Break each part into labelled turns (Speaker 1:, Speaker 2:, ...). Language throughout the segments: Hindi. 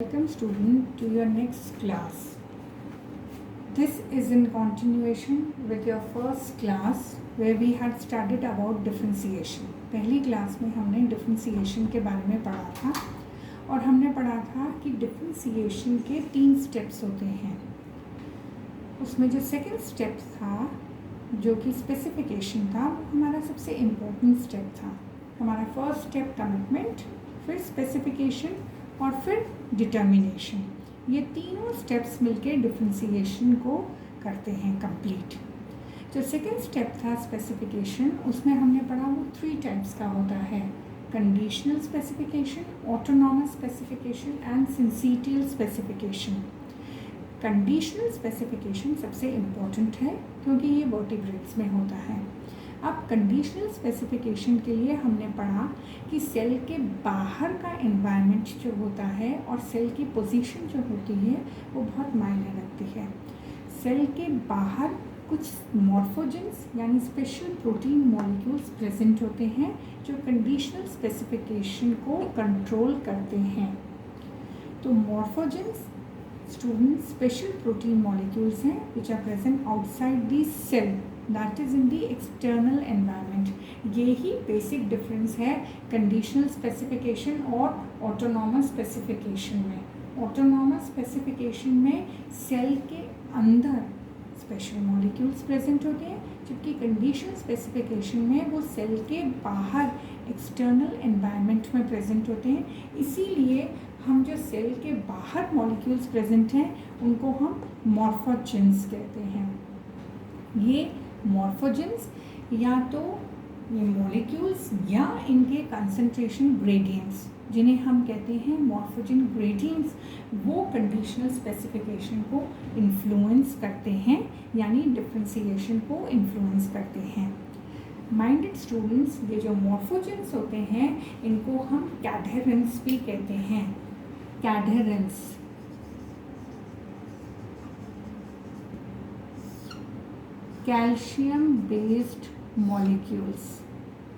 Speaker 1: Welcome student to your next class. This is in continuation with your first class where we had studied about differentiation. पहली क्लास में हमने डिफरेंशिएशन के बारे में पढ़ा था और हमने पढ़ा था कि डिफरेंशिएशन के 3 स्टेप्स होते हैं. उसमें जो सेकंड स्टेप था जो कि स्पेसिफिकेशन था वो हमारा सबसे इम्पोर्टेंट स्टेप था. हमारा फर्स्ट स्टेप कमिटमेंट, फिर स्पेसिफिकेशन और फिर डिटर्मिनेशन. ये तीनों स्टेप्स मिलके डिफरेंशिएशन को करते हैं कंप्लीट. जो सेकंड स्टेप था स्पेसिफिकेशन, उसमें हमने पढ़ा वो 3 टाइप्स का होता है: conditional specification, autonomous specification and syncytial specification. Conditional specification सबसे इम्पोर्टेंट है क्योंकि ये वर्टिब्रेट्स में होता है. अब कंडीशनल स्पेसिफिकेशन के लिए हमने पढ़ा कि सेल के बाहर का एनवायरनमेंट जो होता है और सेल की पोजीशन जो होती है वो बहुत मायने रखती है. सेल के बाहर कुछ मॉर्फोजेंस यानी स्पेशल प्रोटीन मॉलिक्यूल्स प्रेजेंट होते हैं जो कंडीशनल स्पेसिफिकेशन को कंट्रोल करते हैं. तो morphogens student special protein molecules हैं which are present outside the cell, that is in the external environment. ये ही बेसिक डिफरेंस है कंडीशनल स्पेसिफिकेशन और ऑटोनॉमस स्पेसिफिकेशन में. ऑटोनॉमस स्पेसिफिकेशन में सेल के अंदर स्पेशल मॉलिक्यूल्स प्रेजेंट होते हैं, जबकि कंडीशनल स्पेसिफिकेशन में वो सेल के बाहर एक्सटर्नल एनवायरनमेंट में प्रेजेंट होते हैं. इसीलिए हम जो सेल के बाहर मॉलिक्यूल्स प्रेजेंट हैं उनको हम मॉर्फोजेंस कहते हैं. ये मॉर्फोजेंस या तो ये मॉलिक्यूल्स या इनके कंसंट्रेशन ग्रेडियंट्स जिन्हें हम कहते हैं मॉर्फोजेन ग्रेडियंट्स, वो कंडीशनल स्पेसिफिकेशन को इन्फ्लुएंस करते हैं यानी डिफरेंशिएशन को इन्फ्लुएंस करते हैं. माइंडेड स्टूडेंट्स, ये जो मॉर्फोजेंस होते हैं इनको हम कैडहेरेंस भी कहते हैं. Cadherins calcium based molecules,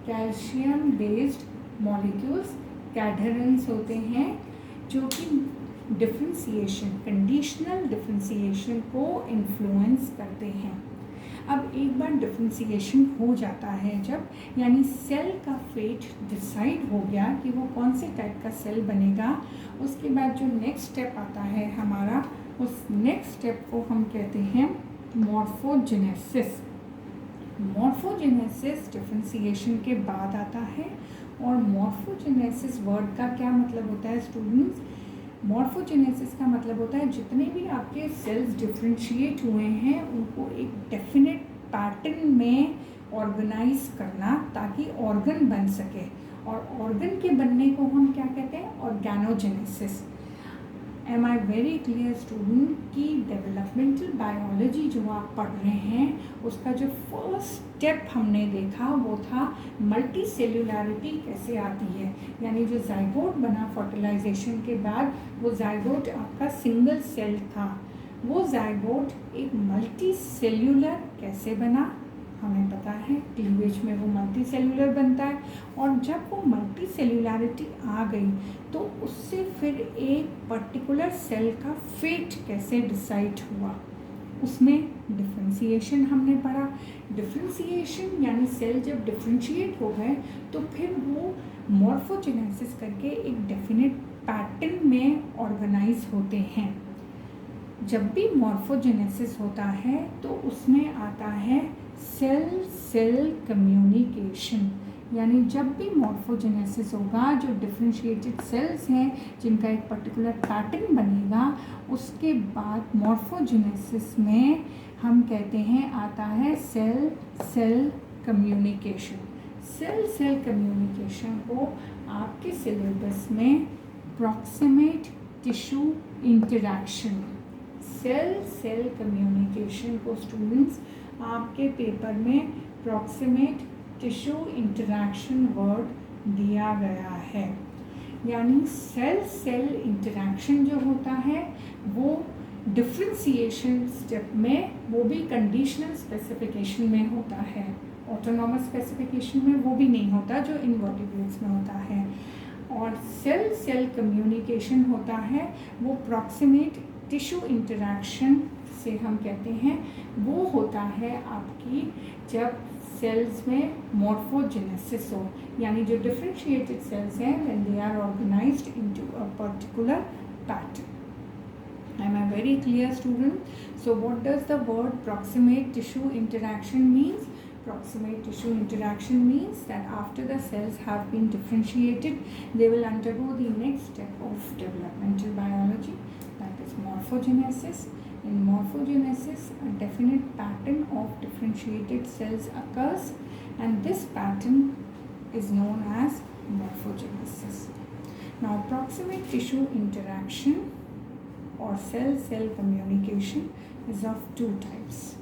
Speaker 1: calcium based molecules cadherins होते हैं जो कि डिफरेंशिएशन, कंडीशनल डिफरेंशिएशन को इन्फ्लुएंस करते हैं. अब एक बार डिफरेंशिएशन हो जाता है जब, यानी सेल का फेट डिसाइड हो गया कि वो कौन से टाइप का सेल बनेगा, उसके बाद जो नेक्स्ट स्टेप आता है हमारा, उस नेक्स्ट स्टेप को हम कहते हैं मॉर्फोजेनेसिस. मॉर्फोजेनेसिस डिफरेंशिएशन के बाद आता है. और मॉर्फोजेनेसिस वर्ड का क्या मतलब होता है स्टूडेंट्स? मॉर्फोजेनेसिस का मतलब होता है जितने भी आपके सेल्स डिफरेंशिएट हुए हैं उनको एक डेफिनेट पैटर्न में ऑर्गेनाइज करना ताकि ऑर्गन बन सके. और ऑर्गन के बनने को हम क्या कहते हैं? Organogenesis. Am I very clear student कि डेवलपमेंटल बायोलॉजी जो आप पढ़ रहे हैं उसका जो फर्स्ट स्टेप हमने देखा वो था मल्टी सेल्युलरिटी कैसे आती है. यानी जो जाइगोट बना फर्टिलाइजेशन के बाद, वो जाइगोट आपका सिंगल सेल था, वो जाइगोट एक मल्टी सेल्युलर कैसे बना हमें पता है. क्लीवेज में वो मल्टी सेल्युलर बनता है और जब वो मल्टी सेल्युलरिटी आ गई तो उससे फिर एक पर्टिकुलर सेल का फेट कैसे डिसाइड हुआ, उसमें डिफरेंशिएशन हमने पढ़ा. डिफरेंशिएशन यानी सेल जब डिफरेंशिएट हो गए तो फिर वो मॉर्फोजेनेसिस करके एक डेफिनेट पैटर्न में ऑर्गेनाइज होते हैं. जब भी मॉर्फोजेनेसिस होता है तो उसमें आता है सेल सेल कम्युनिकेशन. यानी जब भी मॉर्फोजेनेसिस होगा, जो डिफरेंशिएटेड सेल्स हैं जिनका एक पर्टिकुलर पैटर्न बनेगा, उसके बाद मॉर्फोजेनेसिस में हम कहते हैं आता है cell cell communication. Cell cell communication को आपके सिलेबस में proximate tissue interaction, cell cell communication को स्टूडेंट्स आपके पेपर में प्रॉक्सिमेट टिश्यू इंटरैक्शन वर्ड दिया गया है. यानी सेल सेल इंटरैक्शन जो होता है वो डिफरेंशिएशन स्टेप में वो भी कंडीशनल स्पेसिफिकेशन में होता है. ऑटोनॉमस स्पेसिफिकेशन में वो भी नहीं होता जो इनवर्टिब्रेट्स में होता है. और सेल सेल कम्युनिकेशन होता है वो प्रॉक्सिमेट टिश्यू इंटरैक्शन से हम कहते हैं, वो होता है आपकी जब सेल्स में मॉर्फोजेनेसिस हो, यानी जो डिफरेंशिएटेड सेल्स हैं when they are organised into a particular pattern. Am I very clear, student? So what does the word proximate tissue interaction means? Proximate tissue interaction means that after the cells have been differentiated, they will undergo the next step of developmental biology, that is morphogenesis. In morphogenesis, a definite pattern of differentiated cells occurs, and this pattern is known as morphogenesis. Now, proximate tissue interaction or cell-cell communication is of two types.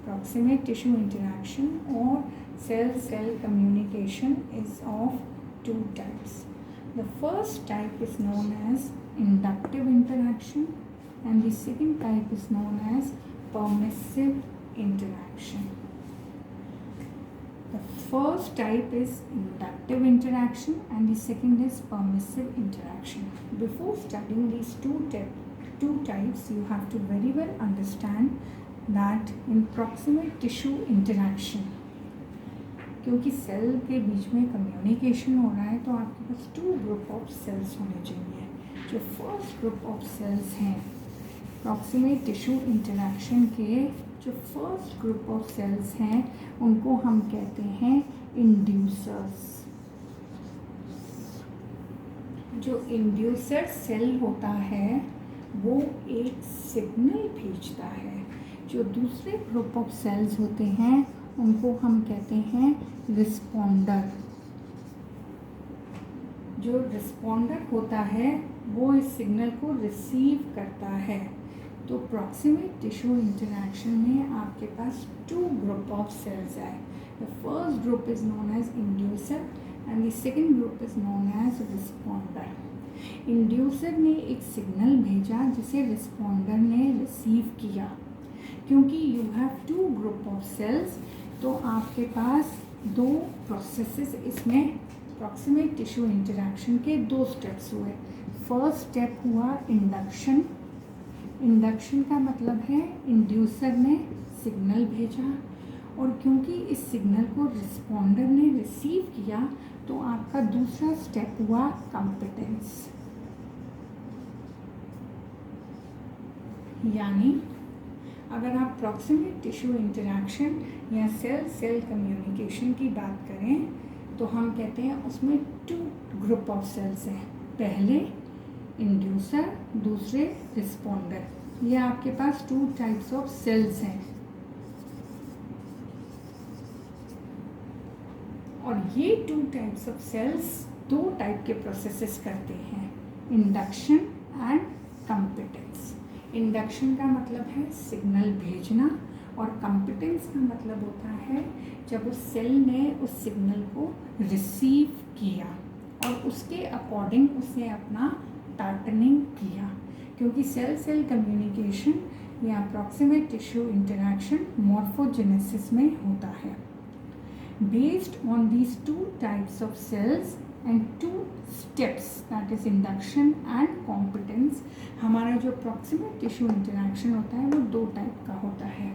Speaker 1: Proximate tissue interaction or cell-cell communication is of two types. The first type is known as inductive interaction, and the second type is known as permissive interaction. The first type is inductive interaction and the second is permissive interaction. Before studying these two types, you have to very well understand that in proximate tissue interaction, क्योंकि सेल के बीच में कम्युनिकेशन हो रहा है तो आपके पास टू ग्रुप ऑफ सेल्स होने चाहिए। जो फर्स्ट ग्रुप ऑफ सेल्स हैं प्रॉक्सिमेट टिश्यू इंटरैक्शन के, जो फर्स्ट ग्रुप ऑफ सेल्स हैं उनको हम कहते हैं इंड्यूसर्स। जो इंड्यूसर सेल होता है वो एक सिग्नल भेजता है। जो दूसरे ग्रुप ऑफ सेल्स होते हैं उनको हम कहते हैं रिस्पॉन्डर। जो रिस्पॉन्डर होता है वो इस सिग्नल को रिसीव करता है। तो प्रॉक्सिमेट टिश्यू इंटरैक्शन में आपके पास टू ग्रुप ऑफ सेल्स है। The first group is known as inducer and the second group is known as responder. Inducer ने एक सिग्नल भेजा जिसे रिस्पॉन्डर ने रिसीव किया। क्योंकि you have two group of cells तो आपके पास दो प्रोसेसेस, इसमें प्रॉक्सिमेट टिश्यू इंटरैक्शन के दो स्टेप्स हुए। फर्स्ट स्टेप हुआ इंडक्शन। इंडक्शन का मतलब है इंड्यूसर ने सिग्नल भेजा और क्योंकि इस सिग्नल को रिस्पॉन्डर ने रिसीव किया तो आपका दूसरा स्टेप हुआ कंपिटेंस। यानी अगर आप प्रॉक्सिमेट टिश्यू इंटरैक्शन या सेल सेल कम्युनिकेशन की बात करें तो हम कहते हैं उसमें टू ग्रुप ऑफ सेल्स हैं। पहले इंड्यूसर, दूसरे रिस्पॉन्डर। ये आपके पास टू टाइप्स ऑफ सेल्स हैं और ये टू टाइप्स ऑफ सेल्स दो टाइप के प्रोसेसेस करते हैं, इंडक्शन एंड कंपिटेंस। इंडक्शन का मतलब है सिग्नल भेजना और कंपिटेंस का मतलब होता है जब उस सेल ने उस सिग्नल को रिसीव किया और उसके अकॉर्डिंग उसने अपना पैटर्निंग किया। क्योंकि सेल सेल कम्युनिकेशन या प्रॉक्सिमेट टिश्यू इंटरैक्शन मॉर्फोजेनेसिस में होता है। Based on these two types of cells and two steps that is induction and competence, हमारा जो प्रॉक्सिमेट टिश्यू इंटरैक्शन होता है वो दो टाइप का होता है,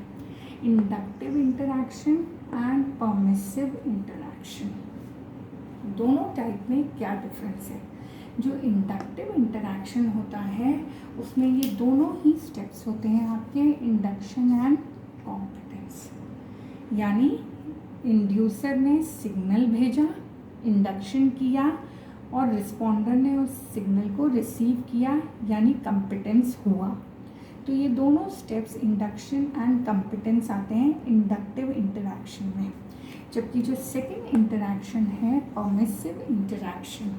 Speaker 1: inductive interaction and permissive interaction. दोनों टाइप में क्या डिफरेंस है? जो इंडक्टिव इंटरैक्शन होता है उसमें ये दोनों ही स्टेप्स होते हैं आपके, इंडक्शन एंड कॉम्पिटेंस। यानी इंड्यूसर ने सिग्नल भेजा, इंडक्शन किया और रिस्पॉन्डर ने उस सिग्नल को रिसीव किया यानी कंपिटेंस हुआ। तो ये दोनों स्टेप्स इंडक्शन एंड कंपिटेंस आते हैं इंडक्टिव इंटरैक्शन में। जबकि जो सेकंड इंटरैक्शन है परमिसिव इंटरैक्शन,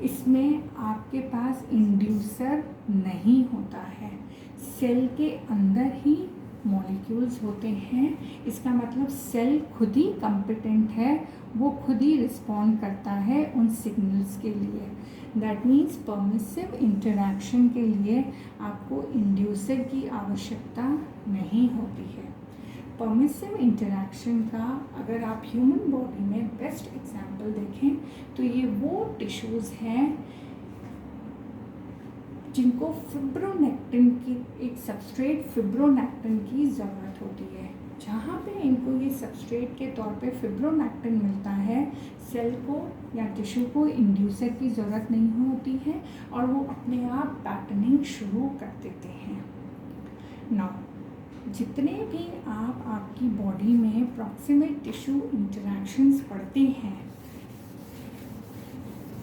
Speaker 1: इसमें आपके पास इंड्यूसर नहीं होता है, सेल के अंदर ही मॉलिक्यूल्स होते हैं। इसका मतलब सेल खुद ही कंपिटेंट है, वो खुद ही रिस्पॉन्ड करता है उन सिग्नल्स के लिए। दैट मीन्स परमिसिव इंटरैक्शन के लिए आपको इंड्यूसर की आवश्यकता नहीं होती है। परमिसिव इंटरैक्शन का अगर आप ह्यूमन बॉडी में बेस्ट एग्जाम्पल देखें तो ये वो टिश्यूज़ हैं जिनको फिब्रोनेक्टिन की एक सबस्ट्रेट फिब्रोनेक्टिन की ज़रूरत होती है। जहाँ पे इनको ये सबस्ट्रेट के तौर पे फिब्रोनेक्टिन मिलता है, सेल को या टिश्यू को इंड्यूसर की ज़रूरत नहीं होती है और वो अपने आप पैटर्निंग शुरू कर देते हैं। नाउ जितने भी आप आपकी बॉडी में प्रॉक्सिमेट टिश्यू इंटरैक्शंस पढ़ते हैं,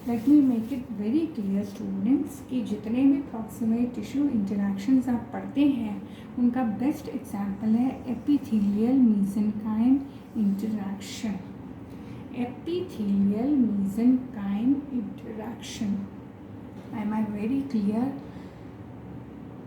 Speaker 1: let me make it very clear students कि जितने भी प्रॉक्सिमेट टिश्यू इंटरैक्शंस आप पढ़ते हैं उनका बेस्ट एग्जाम्पल है epithelial mesenchyme interaction. Epithelial mesenchyme interaction, am I very clear?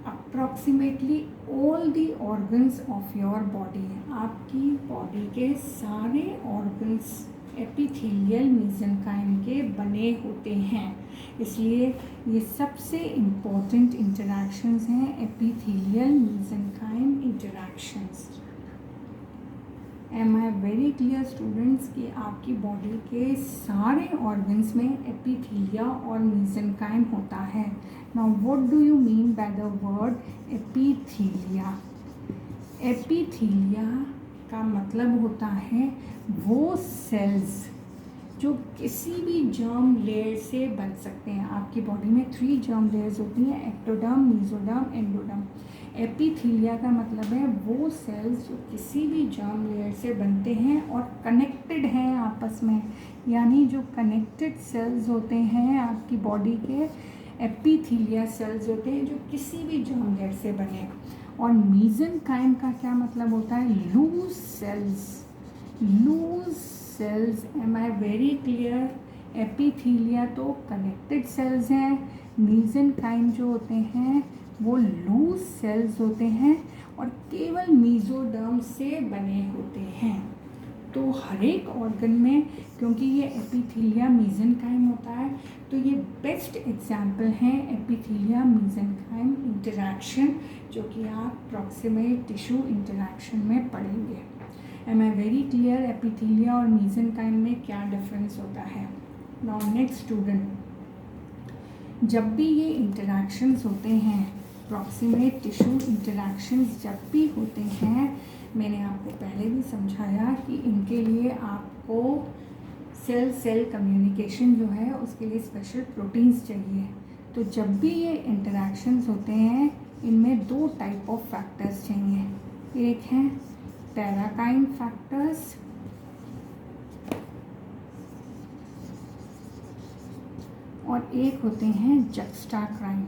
Speaker 1: Approximately all the organs of your body, आपकी बॉडी के सारे organs एपिथेलियल मेसेनकाइम के बने होते हैं, इसलिए ये सबसे इम्पोर्टेंट इंटरैक्शंस हैं epithelial mesenchyme interactions. Am I very clear students कि आपकी बॉडी के सारे ऑर्गन्स में एपिथेलिया और मेसेनकाइम होता है। Now what do you mean by the word epithelia? Epithelia का मतलब होता है वो सेल्स जो किसी भी जर्म लेयर से बन सकते हैं। आपकी बॉडी में 3 जर्म लेयर्स होती हैं, एक्टोडर्म, मेसोडर्म, एंडोडर्म। एपिथेलिया का मतलब है वो सेल्स जो किसी भी जर्म लेयर से बनते हैं और कनेक्टेड हैं आपस में, यानी जो कनेक्टेड सेल्स होते हैं आपकी बॉडी के एपिथेलिया सेल्स होते हैं जो किसी भी जर्म लेयर से बने। और मेसेनकाइम का क्या मतलब होता है? Loose cells. Loose cells, am I very clear? Epithelia तो कनेक्टेड सेल्स हैं, मेसेनकाइम जो होते हैं वो लूज सेल्स होते हैं और केवल मेसोडर्म से बने होते हैं। तो हर एक ऑर्गन में क्योंकि ये एपिथेलिया मेसेनकाइम होता है तो ये बेस्ट एग्जाम्पल हैं एपिथेलिया मेसेनकाइम इंटरैक्शन, जो कि आप प्रॉक्सिमेट टिश्यू इंटरैक्शन में पढ़ेंगे। Am I very clear? Epithelia और मेसेनकाइम में क्या डिफरेंस होता है? नाउ नेक्स्ट स्टूडेंट, जब भी ये इंटरैक्शंस होते हैं, प्रॉक्सिमेट टिश्यू इंटरैक्शंस जब भी होते हैं, मैंने आपको पहले भी समझाया कि इनके लिए आपको सेल सेल कम्युनिकेशन जो है उसके लिए स्पेशल प्रोटीन्स चाहिए। तो जब भी ये इंटरैक्शंस होते हैं इनमें 2 टाइप ऑफ फैक्टर्स चाहिए। एक हैं पैराकाइन फैक्टर्स और एक होते हैं जक्स्टाक्राइन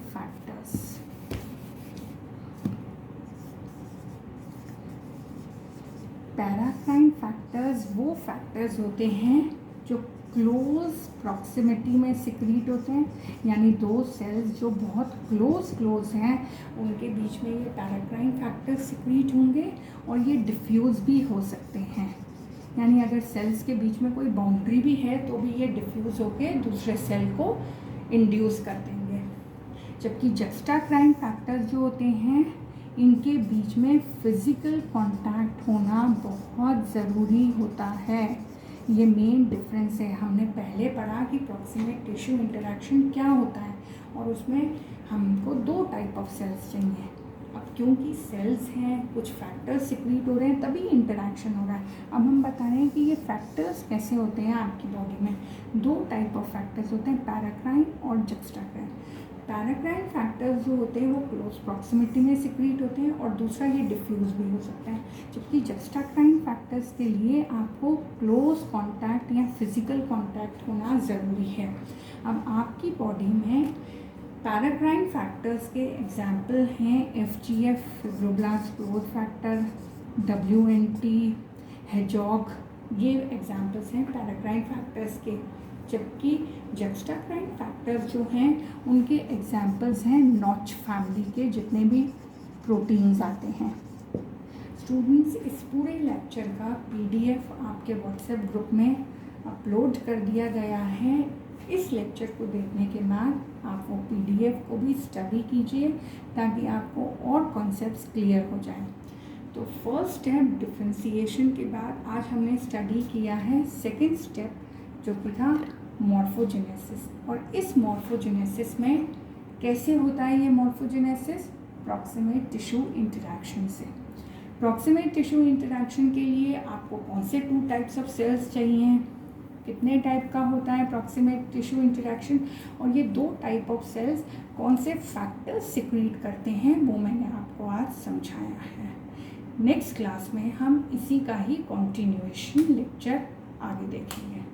Speaker 1: फैक्टर्स। पैराकाइन फैक्टर्स वो फैक्टर्स होते हैं जो क्लोज प्रॉक्सिमिटी में सिक्रीट होते हैं, यानी 2 सेल्स जो बहुत क्लोज हैं उनके बीच में ये पैराकाइन फैक्टर्स सिक्रीट होंगे और ये डिफ्यूज़ भी हो सकते हैं, यानी अगर सेल्स के बीच में कोई बाउंड्री भी है तो भी ये डिफ्यूज़ होके दूसरे सेल को इंड्यूस कर देंगे। जबकि जक्स्टाक्राइन फैक्टर्स जो होते हैं इनके बीच में फिज़िकल कांटेक्ट होना बहुत ज़रूरी होता है। ये मेन डिफरेंस है। हमने पहले पढ़ा कि प्रॉक्सिमेट टिश्यू इंटरैक्शन क्या होता है और उसमें हमको 2 टाइप ऑफ सेल्स चाहिए। अब क्योंकि सेल्स हैं, कुछ फैक्टर्स सिक्रीट हो रहे हैं, तभी इंटरैक्शन हो रहा है। अब हम बता रहे हैं कि ये फैक्टर्स कैसे होते हैं आपकी बॉडी में। 2 टाइप ऑफ फैक्टर्स होते हैं, पैराकाइन और जक्स्टाक्राइन। पैराकाइन फैक्टर्स जो होते हैं वो क्लोज प्रॉक्सिमिटी में सिक्रीट होते हैं और दूसरा ये डिफ्यूज़ भी हो सकता है। जबकि जक्स्टाक्राइन फैक्टर्स के लिए आपको क्लोज कांटेक्ट या फिजिकल कांटेक्ट होना ज़रूरी है। अब आपकी बॉडी में पैराकाइन फैक्टर्स के एग्जाम्पल हैं FGF fibroblast growth factor, WNT, hedgehog, ये एग्जाम्पल्स हैं पैराकाइन फैक्टर्स के। जबकि जक्स्टाक्राइन फैक्टर्स जो हैं उनके एग्जाम्पल्स हैं नॉच फैमिली के जितने भी प्रोटीन्स आते हैं। स्टूडेंट्स, इस पूरे लेक्चर का PDF आपके व्हाट्सएप ग्रुप में अपलोड कर दिया गया है इस लेक्चर को देखने के बाद आप वो PDF को भी स्टडी कीजिए ताकि आपको और कॉन्सेप्ट्स क्लियर हो जाएं। तो फर्स्ट स्टेप डिफरेंशिएशन के बाद आज हमने स्टडी किया है सेकंड स्टेप जो कि था मॉर्फोजेनेसिस। और इस मॉर्फोजेनेसिस में कैसे होता है ये मॉर्फोजेनेसिस? प्रॉक्सिमेट टिश्यू इंटरैक्शन से। प्रॉक्सिमेट टिश्यू इंटरैक्शन के लिए आपको कौन से 2 टाइप्स ऑफ सेल्स चाहिए, कितने टाइप का होता है प्रॉक्सिमेट टिश्यू इंटरैक्शन, और ये 2 टाइप ऑफ सेल्स कौन से फैक्टर्स सिक्रीट करते हैं वो मैंने आपको आज समझाया है। नेक्स्ट क्लास में हम इसी का ही कंटिन्यूएशन लेक्चर आगे देखेंगे।